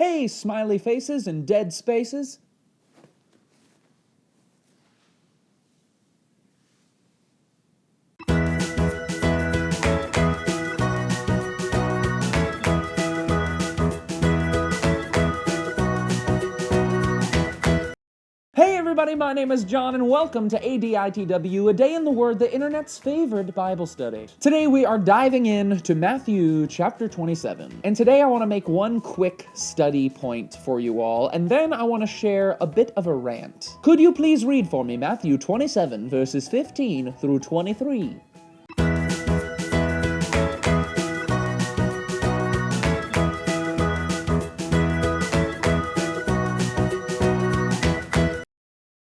Hey, smiley faces and dead spaces. Hey everybody, my name is John and welcome to ADITW, a day in the Word, the internet's favorite Bible study. Today we are diving in to Matthew chapter 27. And today I want to make one quick study point for you all, and then I want to share a bit of a rant. Could you please read for me Matthew 27 verses 15 through 23?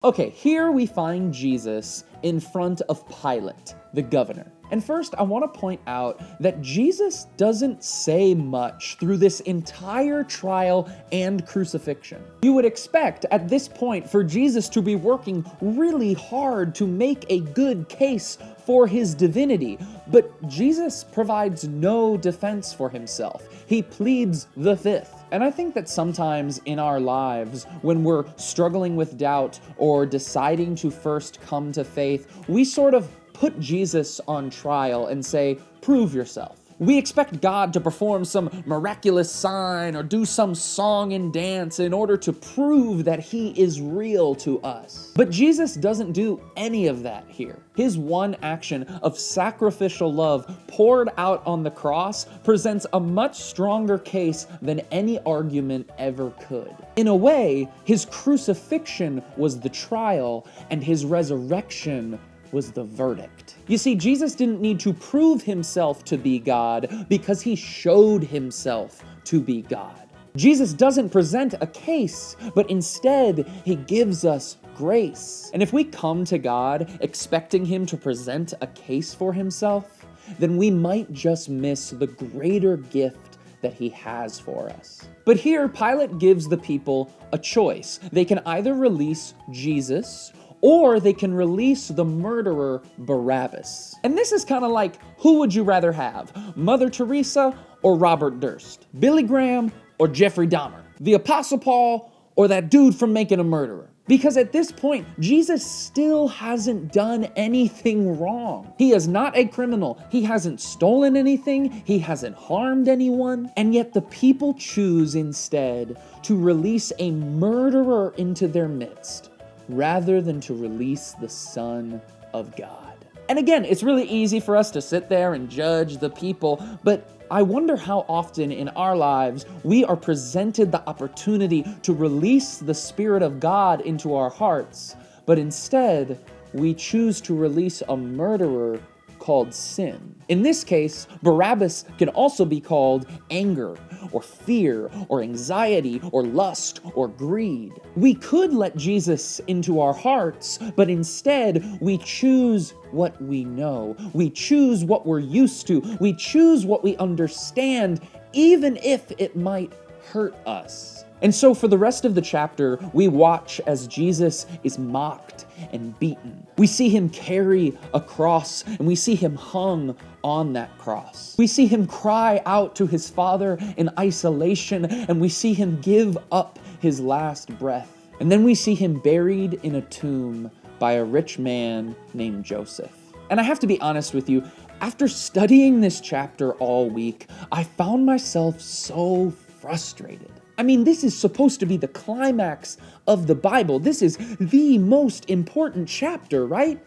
Okay, here we find Jesus in front of Pilate, the governor. And first, I want to point out that Jesus doesn't say much through this entire trial and crucifixion. You would expect at this point for Jesus to be working really hard to make a good case for his divinity, but Jesus provides no defense for himself. He pleads the fifth. And I think that sometimes in our lives, when we're struggling with doubt or deciding to first come to faith, we sort of put Jesus on trial and say, prove yourself. We expect God to perform some miraculous sign or do some song and dance in order to prove that he is real to us. But Jesus doesn't do any of that here. His one action of sacrificial love poured out on the cross presents a much stronger case than any argument ever could. In a way, his crucifixion was the trial and his resurrection was the verdict. You see, Jesus didn't need to prove himself to be God because he showed himself to be God. Jesus doesn't present a case, but instead he gives us grace. And if we come to God expecting him to present a case for himself, then we might just miss the greater gift that he has for us. But here, Pilate gives the people a choice. They can either release Jesus or they can release the murderer Barabbas. And this is kind of like, who would you rather have? Mother Teresa or Robert Durst? Billy Graham or Jeffrey Dahmer? The Apostle Paul or that dude from Making a Murderer? Because at this point, Jesus still hasn't done anything wrong. He is not a criminal. He hasn't stolen anything. He hasn't harmed anyone. And yet the people choose instead to release a murderer into their midst, rather than to release the Son of God. And again, it's really easy for us to sit there and judge the people, but I wonder how often in our lives we are presented the opportunity to release the Spirit of God into our hearts, but instead we choose to release a murderer called sin. In this case, Barabbas can also be called anger, or fear, or anxiety, or lust, or greed. We could let Jesus into our hearts, but instead we choose what we know. We choose what we're used to. We choose what we understand, even if it might hurt us. And so for the rest of the chapter, we watch as Jesus is mocked and beaten. We see him carry a cross, and we see him hung on that cross. We see him cry out to his Father in isolation, and we see him give up his last breath. And then we see him buried in a tomb by a rich man named Joseph. And I have to be honest with you, after studying this chapter all week, I found myself so frustrated. I mean, this is supposed to be the climax of the Bible. This is the most important chapter, right?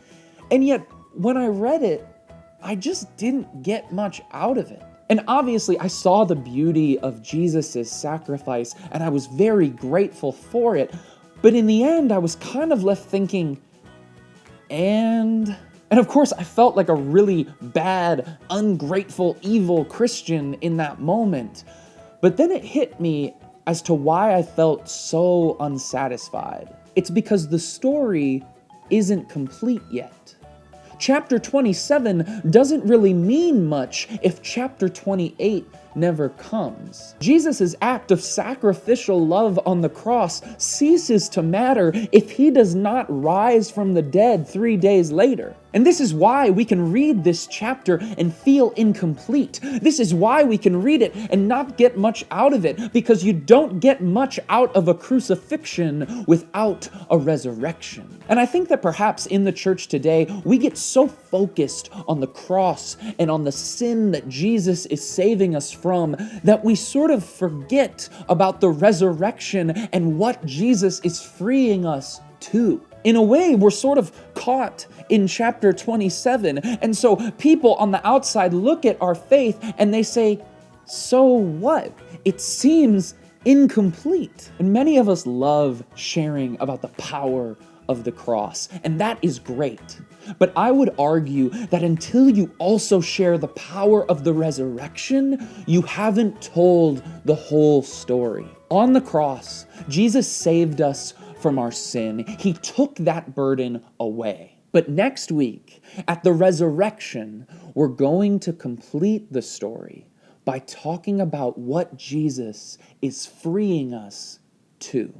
And yet, when I read it, I just didn't get much out of it. And obviously, I saw the beauty of Jesus' sacrifice, and I was very grateful for it. But in the end, I was kind of left thinking, and of course, I felt like a really bad, ungrateful, evil Christian in that moment. But then it hit me as to why I felt so unsatisfied. It's because the story isn't complete yet. Chapter 27 doesn't really mean much if chapter 28 never comes. Jesus' act of sacrificial love on the cross ceases to matter if he does not rise from the dead 3 days later. And this is why we can read this chapter and feel incomplete. This is why we can read it and not get much out of it, because you don't get much out of a crucifixion without a resurrection. And I think that perhaps in the church today, we get so focused on the cross and on the sin that Jesus is saving us from that we sort of forget about the resurrection and what Jesus is freeing us to. In a way, we're sort of caught in chapter 27. And so people on the outside look at our faith and they say, so what? It seems incomplete. And many of us love sharing about the power of the cross, and that is great. But I would argue that until you also share the power of the resurrection, you haven't told the whole story. On the cross, Jesus saved us from our sin. He took that burden away. But next week, at the resurrection, we're going to complete the story by talking about what Jesus is freeing us to.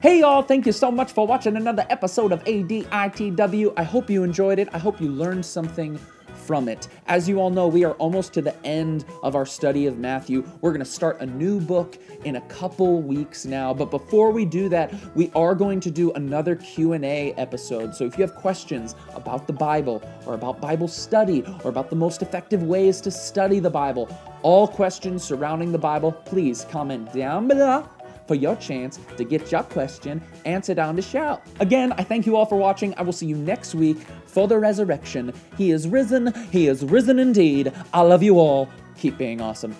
Hey y'all, thank you so much for watching another episode of ADITW. I hope you enjoyed it. I hope you learned something from it. As you all know, we are almost to the end of our study of Matthew. We're going to start a new book in a couple weeks now, but before we do that, we are going to do another Q&A episode. So if you have questions about the Bible or about Bible study or about the most effective ways to study the Bible, all questions surrounding the Bible, please comment down below for your chance to get your question answered on the show. Again, I thank you all for watching. I will see you next week for the resurrection. He is risen indeed. I love you all. Keep being awesome.